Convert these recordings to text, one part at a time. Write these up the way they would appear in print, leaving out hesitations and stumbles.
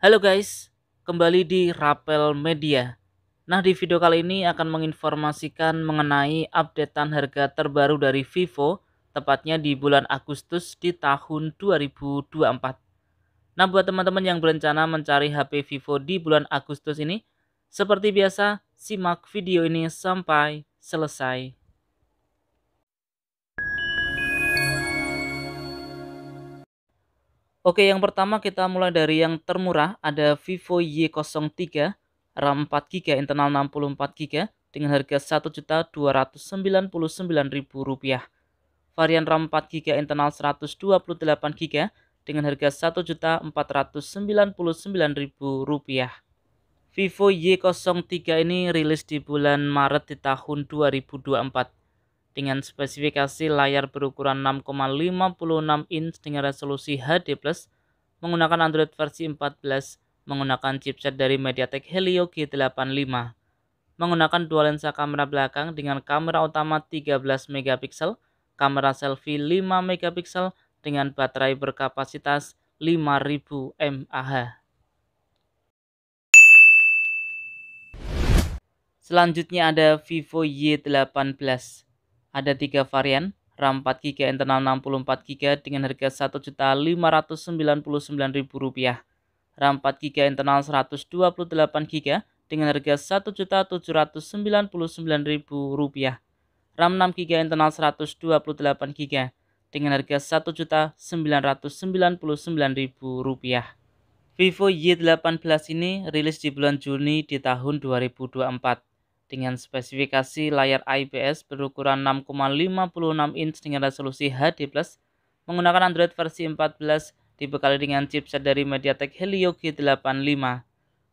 Halo guys, kembali di Rapel Media. Nah, di video kali ini akan menginformasikan mengenai updatean harga terbaru dari Vivo, tepatnya di bulan Agustus di tahun 2024. Nah, buat teman-teman yang berencana mencari HP Vivo di bulan Agustus ini, seperti biasa, simak video ini sampai selesai. Oke, yang pertama kita mulai dari yang termurah, ada Vivo Y03, RAM 4 GB, internal 64 GB dengan harga Rp1.299.000. Varian RAM 4 GB internal 128 GB dengan harga Rp1.499.000. Vivo Y03 ini rilis di bulan Maret di tahun 2024 dengan spesifikasi layar berukuran 6,56 inch dengan resolusi HD+, menggunakan Android versi 14, menggunakan chipset dari MediaTek Helio G85, menggunakan dual lensa kamera belakang dengan kamera utama 13 megapiksel, kamera selfie 5 megapiksel dengan baterai berkapasitas 5000 mAh. Selanjutnya ada Vivo Y18. Ada 3 varian, RAM 4 GB, internal 64 GB dengan harga Rp1.599.000. RAM 4 GB, internal 128 GB dengan harga Rp1.799.000. RAM 6 GB, internal 128 GB dengan harga Rp1.999.000. Vivo Y18 ini rilis di bulan Juni di tahun 2024 dengan spesifikasi layar IPS berukuran 6,56 inch dengan resolusi HD+, menggunakan Android versi 14, dibekali dengan chipset dari MediaTek Helio G85,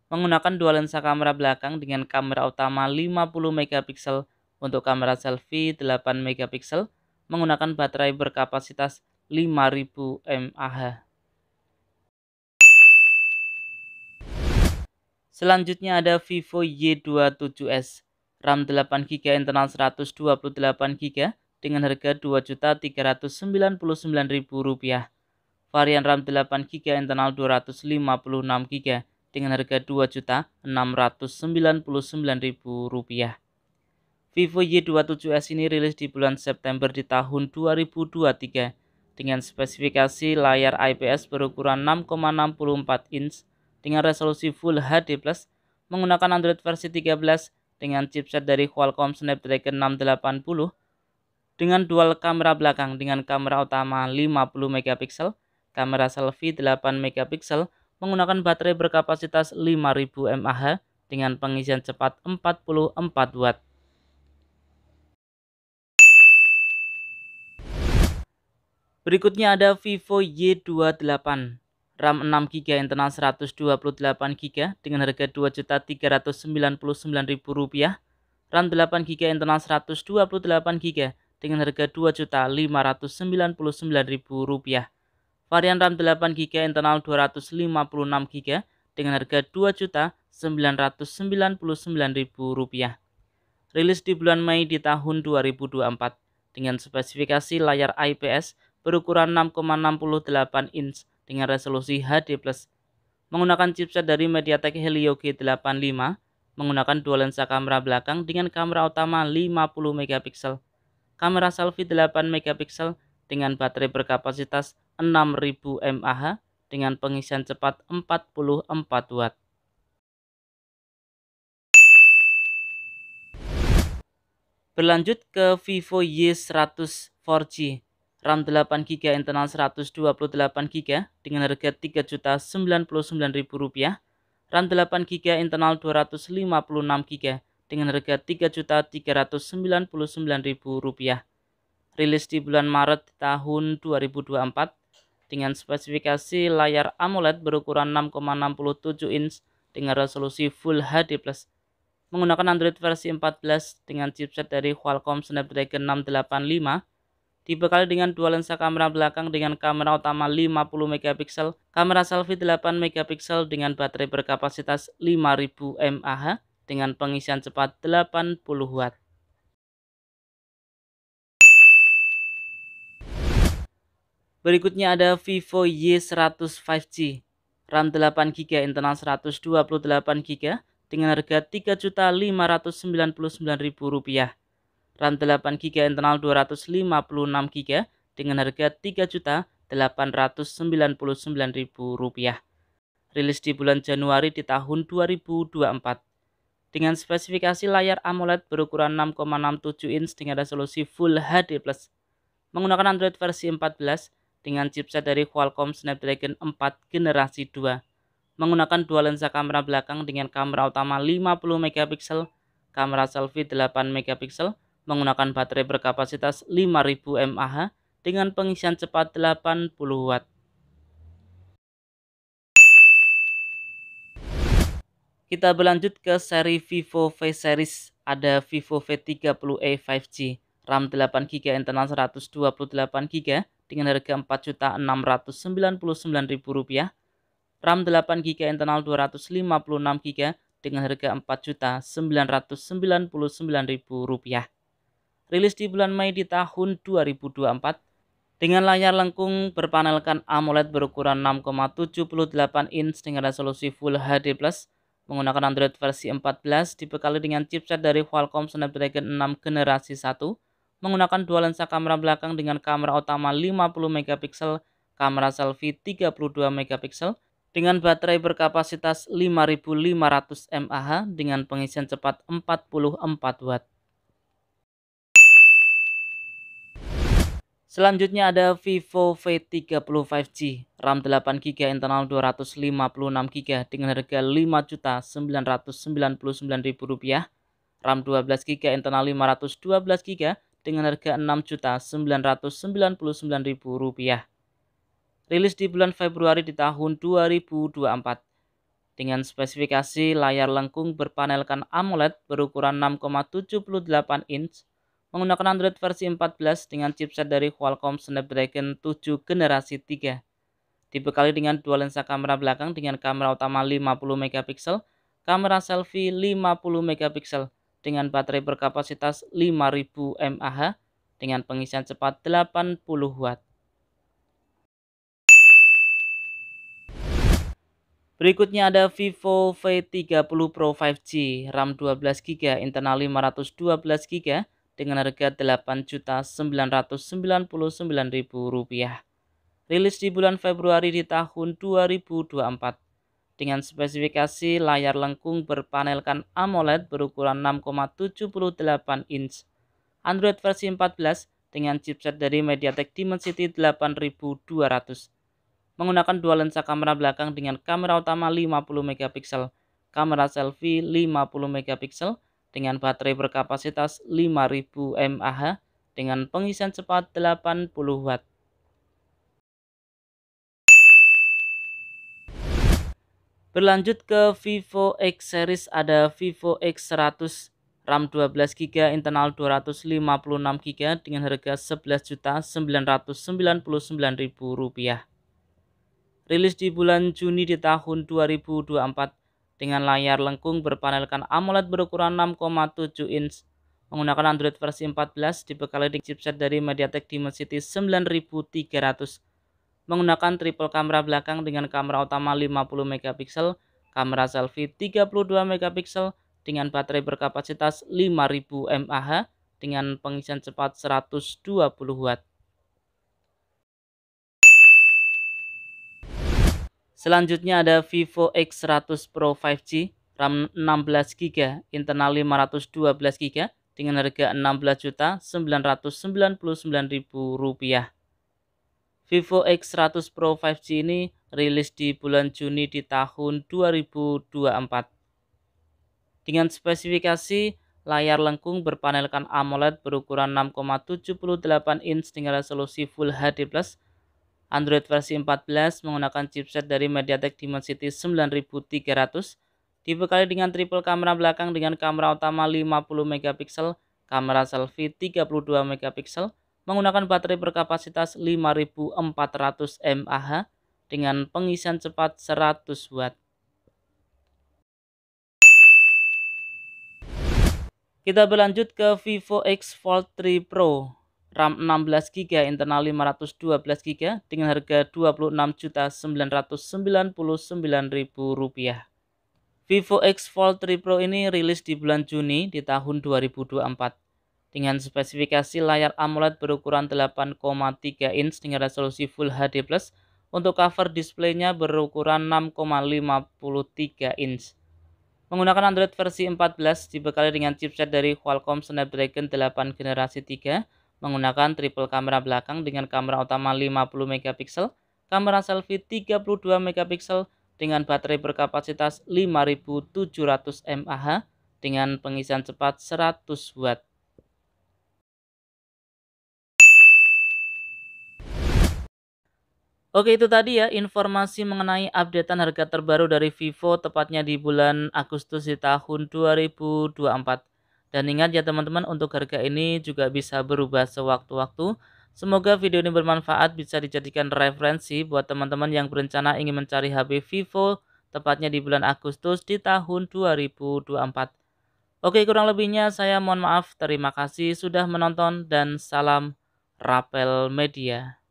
menggunakan dual lensa kamera belakang dengan kamera utama 50 megapiksel untuk kamera selfie 8 megapiksel, menggunakan baterai berkapasitas 5000 mAh. Selanjutnya ada Vivo Y27s, RAM 8 GB, internal 128 GB dengan harga Rp2.399.000. Varian RAM 8 GB, internal 256 GB dengan harga Rp2.699.000. Vivo Y27s ini rilis di bulan September di tahun 2023 dengan spesifikasi layar IPS berukuran 6,64 inch dengan resolusi Full HD+, menggunakan Android versi 13 dengan chipset dari Qualcomm Snapdragon 680 dengan dual kamera belakang dengan kamera utama 50 megapiksel, kamera selfie 8 megapiksel, menggunakan baterai berkapasitas 5000 mAh dengan pengisian cepat 44 watt. Berikutnya ada Vivo Y28, RAM 6 GB, internal 128 GB dengan harga Rp2.399.000, RAM 8 GB, internal 128 GB dengan harga Rp2.599.000. Varian RAM 8 GB, internal 256 GB dengan harga Rp2.999.000. Rilis di bulan Mei di tahun 2024 dengan spesifikasi layar IPS berukuran 6,68 inch dengan resolusi HD+, menggunakan chipset dari MediaTek Helio G85, menggunakan dual lensa kamera belakang dengan kamera utama 50 megapiksel, kamera selfie 8 megapiksel dengan baterai berkapasitas 6000 mAh dengan pengisian cepat 44 watt. Berlanjut ke Vivo Y100 4G, RAM 8 GB, internal 128 GB dengan harga Rp3.099.000, RAM 8 GB, internal 256 GB dengan harga Rp3.399.000. Rilis di bulan Maret tahun 2024 dengan spesifikasi layar AMOLED berukuran 6,67 inch dengan resolusi Full HD+, menggunakan Android versi 14 dengan chipset dari Qualcomm Snapdragon 685, dibekali dengan dual lensa kamera belakang dengan kamera utama 50 megapiksel, kamera selfie 8 megapiksel dengan baterai berkapasitas 5000 mAh dengan pengisian cepat 80 watt. Berikutnya ada Vivo Y100 5G, RAM 8GB internal 128GB dengan harga Rp3.599.000. RAM 8GB internal 256GB dengan harga Rp3.899.000. Rilis di bulan Januari di tahun 2024. Dengan spesifikasi layar AMOLED berukuran 6,67 inch dengan resolusi Full HD+, menggunakan Android versi 14 dengan chipset dari Qualcomm Snapdragon 4 generasi 2, menggunakan dua lensa kamera belakang dengan kamera utama 50 megapiksel, kamera selfie 8 megapiksel, menggunakan baterai berkapasitas 5000 mAh dengan pengisian cepat 80 Watt. Kita berlanjut ke seri Vivo V series. Ada Vivo V30e 5G, RAM 8GB internal 128GB dengan harga Rp4.699.000, RAM 8GB internal 256GB dengan harga Rp4.999.000. Rilis di bulan Mei di tahun 2024 dengan layar lengkung berpanelkan AMOLED berukuran 6,78 inch dengan resolusi Full HD+, menggunakan Android versi 14 dibekali dengan chipset dari Qualcomm Snapdragon 6 generasi 1, menggunakan dua lensa kamera belakang dengan kamera utama 50 megapiksel, kamera selfie 32 megapiksel dengan baterai berkapasitas 5500 mAh dengan pengisian cepat 44 Watt. Selanjutnya ada Vivo V30 5G, RAM 8GB internal 256GB dengan harga Rp5.999.000, RAM 12GB internal 512GB dengan harga Rp6.999.000. Rilis di bulan Februari di tahun 2024. Dengan spesifikasi layar lengkung berpanelkan AMOLED berukuran 6,78 inch, menggunakan Android versi 14 dengan chipset dari Qualcomm Snapdragon 7 generasi 3. Dibekali dengan dua lensa kamera belakang dengan kamera utama 50 megapiksel, kamera selfie 50 megapiksel dengan baterai berkapasitas 5000 mAh dengan pengisian cepat 80 Watt. Berikutnya ada Vivo V30 Pro 5G, RAM 12GB, internal 512GB dengan harga Rp8.999.000. Rilis di bulan Februari di tahun 2024. Dengan spesifikasi layar lengkung berpanelkan AMOLED berukuran 6,78 inch, Android versi 14 dengan chipset dari MediaTek Dimensity 8200. Menggunakan dua lensa kamera belakang dengan kamera utama 50 megapiksel, kamera selfie 50 megapiksel dengan baterai berkapasitas 5000 mAh dengan pengisian cepat 80 Watt. Berlanjut ke Vivo X series, ada Vivo X100, RAM 12GB internal 256GB dengan harga Rp11.999.000. Rilis di bulan Juni di tahun 2024 dengan layar lengkung berpanelkan AMOLED berukuran 6,7 inch, menggunakan Android versi 14 dibekali dengan chipset dari MediaTek Dimensity 9300, menggunakan triple kamera belakang dengan kamera utama 50 megapiksel, kamera selfie 32 megapiksel dengan baterai berkapasitas 5000 mAh dengan pengisian cepat 120 Watt. Selanjutnya ada Vivo X100 Pro 5G, RAM 16GB, internal 512GB dengan harga Rp6.999.000. Vivo X100 Pro 5G ini rilis di bulan Juni di tahun 2024. Dengan spesifikasi layar lengkung berpanelkan AMOLED berukuran 6,78 inch dengan resolusi Full HD+, Android versi 14 menggunakan chipset dari MediaTek Dimensity 9300, dibekali dengan triple kamera belakang dengan kamera utama 50 megapiksel, kamera selfie 32 megapiksel, menggunakan baterai berkapasitas 5400 mAh dengan pengisian cepat 100 Watt. Kita berlanjut ke Vivo X Fold 3 Pro, RAM 16GB, internal 512GB dengan harga Rp26.999.000. Vivo X Fold 3 Pro ini rilis di bulan Juni di tahun 2024 dengan spesifikasi layar AMOLED berukuran 8,3 inch dengan resolusi Full HD+. Untuk cover displaynya berukuran 6,53 inch. Menggunakan Android versi 14 dibekali dengan chipset dari Qualcomm Snapdragon 8 generasi 3, menggunakan triple kamera belakang dengan kamera utama 50 megapiksel, kamera selfie 32 megapiksel dengan baterai berkapasitas 5700 mAh dengan pengisian cepat 100 watt. Oke, itu tadi ya informasi mengenai updatean harga terbaru dari Vivo tepatnya di bulan Agustus di tahun 2024. Dan ingat ya teman-teman, untuk harga ini juga bisa berubah sewaktu-waktu. Semoga video ini bermanfaat, bisa dijadikan referensi buat teman-teman yang berencana ingin mencari HP Vivo tepatnya di bulan Agustus di tahun 2024. Oke, kurang lebihnya saya mohon maaf. Terima kasih sudah menonton dan salam Rapel Media.